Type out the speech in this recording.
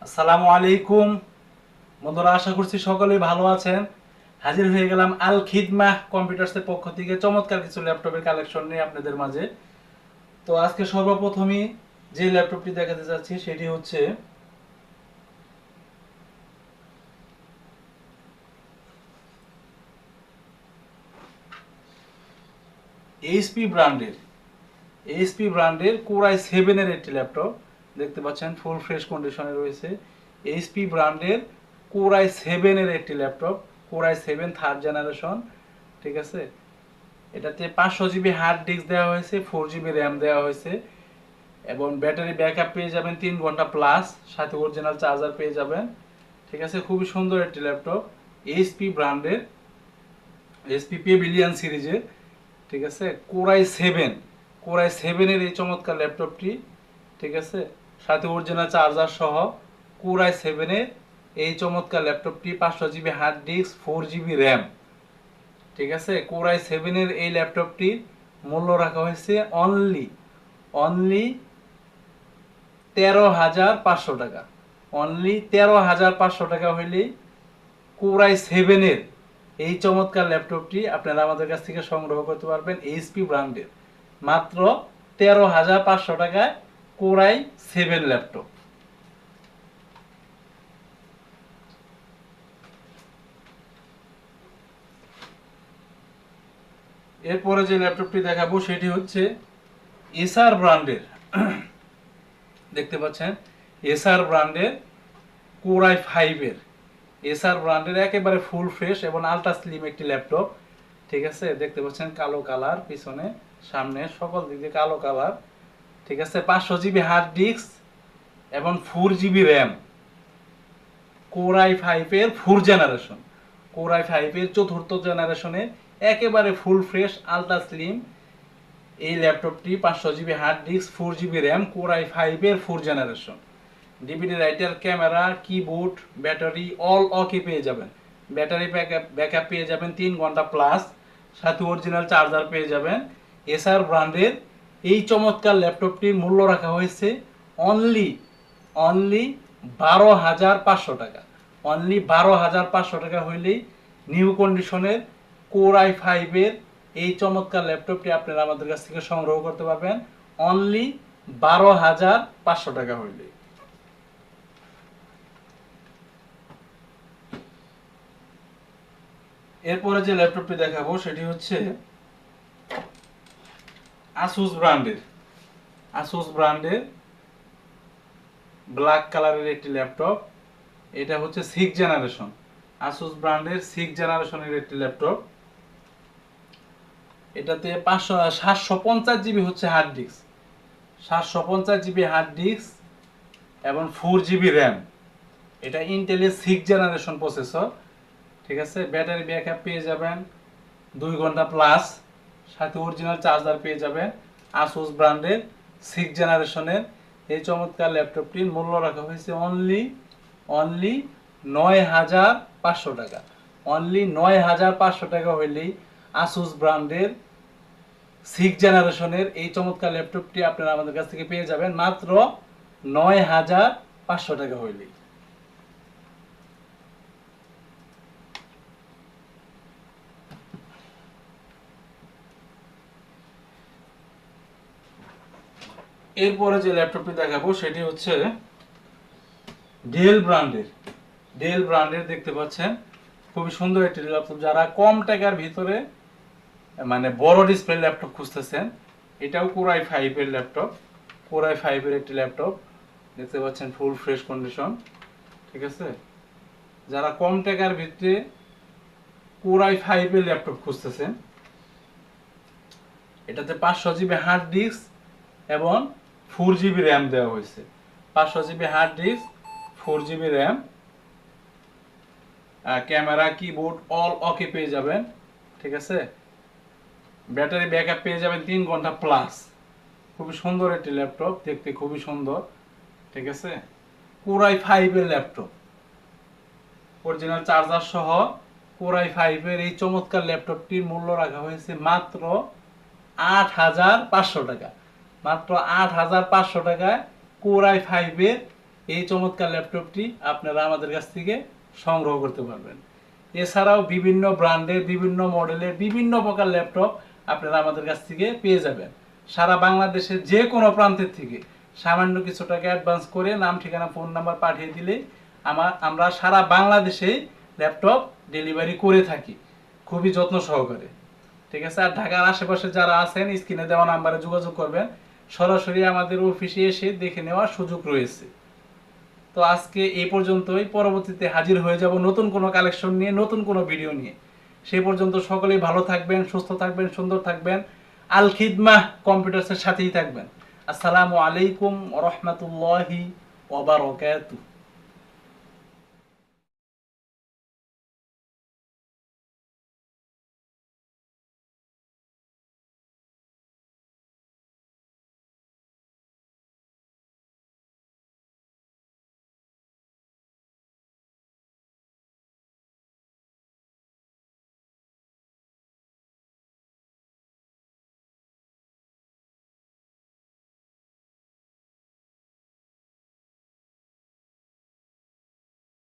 আসসালামু আলাইকুম বন্ধুরা, আশা করছি সকলেই ভালো আছেন। হাজির হয়ে গেলাম আল খিদমা কম্পিউটার্সের পক্ষ থেকে চমৎকার কিছু ল্যাপটপের কালেকশন নিয়ে আপনাদের মাঝে। তো আজকে সর্বপ্রথমই যে ল্যাপটপটি দেখাতে যাচ্ছি সেটি হচ্ছে এইচপি ব্র্যান্ডের কোরাই 7 এর একটি ল্যাপটপ। দেখতে পাচ্ছেন ফুল ফ্রেশ কন্ডিশনে রয়েছে। এইচপি ব্র্যান্ডের কোরাই 7 এর একটি ল্যাপটপ, কোরাই 7 থার্ড জেনারেশন। ঠিক আছে, এটাতে 500 জিবি হার্ড ডিস্ক দেওয়া হয়েছে, 4 জিবি র্যাম দেওয়া হয়েছে এবং ব্যাটারি ব্যাকআপ পেয়ে যাবেন 3 ঘন্টা প্লাস, সাথে অরিজিনাল চার্জার পেয়ে যাবেন। ঠিক আছে, খুবই সুন্দর একটি ল্যাপটপ এইচপি ব্র্যান্ডের, এইচপি পেভিলিয়ন সিরিজের। ঠিক আছে, কোরাই 7 এর এই চমৎকার ল্যাপটপটি। ঠিক আছে, সাথে অরিজিনাল চার্জার সহ কোরাই 7 এর এই চমৎকার ল্যাপটপটি, 500 GB hard disk, 4 GB RAM. ঠিক আছে, কোরাই 7 এর এই ল্যাপটপটির মূল্য রাখা হয়েছে অনলি অনলি 13,500 টাকা। অনলি 13,500 টাকা হইলেই কোরাই 7 এর এই চমৎকার ল্যাপটপটি আপনারা আমাদের কাছ থেকে সংগ্রহ করতে পারবেন এইচপি ব্র্যান্ডের। মাত্র 13,500 টাকায় কোরাই 7 ল্যাপটপ। এরপরে যে ল্যাপটপটি দেখাবো সেটি হচ্ছে এসার ব্র্যান্ডের। দেখতে পাচ্ছেন এসার ব্র্যান্ডের কোরাই 5 এর, এসার ব্র্যান্ডের একেবারে ফুল ফ্রেশ এবং আলট্রা স্লিম একটি ল্যাপটপ। ঠিক আছে, দেখতে পাচ্ছেন কালো কালার, পিছনে সামনে সকল দিক দিয়ে কালো কালার। ঠিক আছে, 500 জিবি হার্ড ডিস্ক এবং 4 জিবি র্যাম। কোরাই 5 এর 4 জেনারেশন, কোরাই 5 এর চতুর্থ জেনারেশনের একেবারে ফুল ফ্রেশ আলট্রা স্লিম এই ল্যাপটপটি, 500 GB hard disk, 4 GB RAM, core i 5 এর 4 generation. DVD writer, camera, keyboard, battery all okay পেয়ে যাবেন। ব্যাটারি ব্যাকআপ পেয়ে যাবেন 3 ঘন্টা প্লাস, সাথে অরিজিনাল চার্জার পেয়ে যাবেন। এসআর ব্র্যান্ডের এই চমৎকার ল্যাপটপটির মূল্য রাখা হয়েছে অনলি অনলি 12,500 টাকা। অনলি 12,500 টাকা হইলেই নিউ কন্ডিশনের কোরাই 5 এর এই চমৎকার ল্যাপটপটি আপনারা আমাদের কাছ থেকে সংগ্রহ করতে পারবেন অনলি 12,500 টাকা হইলেই। এরপরে যে ল্যাপটপটি দেখাবো সেটি হচ্ছে আসুস ব্র্যান্ডের, আসুস ব্র্যান্ডের ব্ল্যাক কালারের একটি ল্যাপটপ। এটা হচ্ছে 6 জেনারেশন, আসুস ব্র্যান্ডের 6 জেনারেশনের একটি ল্যাপটপ। এটাতে 750 জিবি হচ্ছে hard disk, 750 GB hard disk এবং 4 জিবি র্যাম। এটা ইন্টেলের 6 জেনারেশন প্রসেসর। ঠিক আছে, ব্যাটারি ব্যাকআপ পেয়ে যাবেন 2 ঘন্টা প্লাস, সাথে অরিজিনাল চার্জার পেয়ে যাবেন। আসুস ব্র্যান্ডের 6 জেনারেশনের এই চমৎকার ল্যাপটপটির মূল্য রাখা হয়েছে অনলি অনলি 9,500 টাকা। অনলি 9,500 টাকা হইলেই আসুস ব্র্যান্ডের 6 জেনারেশনের এই চমৎকার ল্যাপটপটি আপনারা আমাদের কাছ থেকে পেয়ে যাবেন মাত্র 9,500 টাকা হইলেই। এরপরে যে ল্যাপটপটি দেখাবো সেটি হচ্ছে ডেল ব্র্যান্ডের, ডেল ব্র্যান্ডের দেখতে পাচ্ছেন খুবই সুন্দর একটি ল্যাপটপ। যারা কম টাকার ভিতরে মানে বড় ডিসপ্লে ল্যাপটপ খুঁজতেছেন, এটাও কোরাই 5 এর ল্যাপটপ, কোরাই 5 এর একটি ল্যাপটপ। দেখতে পাচ্ছেন ফুল ফ্রেশ কন্ডিশন। ঠিক আছে, যারা কম টাকার ভিতরে কোরাই 5 এর ল্যাপটপ খুঁজতেছেন, এটাতে 500 জিবি হার্ড ডিস্ক এবং 4 জিবি র্যাম দেওয়া হয়েছে। 500 GB hard disk, 4 GB RAM, camera, keyboard all okay পেয়ে যাবেন। ঠিক আছে, ব্যাটারি ব্যাকআপ পেয়ে যাবেন 3 ঘন্টা প্লাস। খুবই সুন্দর একটি ল্যাপটপ, দেখতে খুবই সুন্দর। ঠিক আছে, কোরাই 5 এর ল্যাপটপ, অরিজিনাল চার্জার সহ কোরাই 5 এর এই চমৎকার ল্যাপটপটির মূল্য রাখা হয়েছে মাত্র 8,500 টাকা। মাত্র 8,500 টাকায় কোরাই 5 এর এই চমৎকার ল্যাপটপটি আপনারা আমাদের কাছ থেকে সংগ্রহ করতে পারবেন। এছাড়াও বিভিন্ন ব্র্যান্ডের, বিভিন্ন মডেলের, বিভিন্ন প্রকার ল্যাপটপ আপনারা আমাদের কাছ থেকে পেয়ে যাবেন। সারা বাংলাদেশের যে কোনো প্রান্তের থেকে সামান্য কিছু টাকা অ্যাডভান্স করে নাম, ঠিকানা, ফোন নাম্বার পাঠিয়ে দিলে আমরা সারা বাংলাদেশে ল্যাপটপ ডেলিভারি করে থাকি খুবই যত্ন সহকারে। ঠিক আছে? আর ঢাকার আশেপাশে যারা আছেন স্ক্রিনে দেওয়া নাম্বারে যোগাযোগ করবেন, সরাসরি আমাদের অফিসে এসে দেখে নেওয়ার সুযোগ রয়েছে। তো আজকে এই পর্যন্তই, পরবর্তীতে হাজির হয়ে যাব নতুন কোনো কালেকশন নিয়ে, নতুন কোনো ভিডিও নিয়ে। সেই পর্যন্ত সকলেই ভালো থাকবেন, সুস্থ থাকবেন, সুন্দর থাকবেন, আল খিদমাহ কম্পিউটার্সের সাথেই থাকবেন। আসসালামু আলাইকুম ওয়া রাহমাতুল্লাহি ওয়া বারাকাতুহু।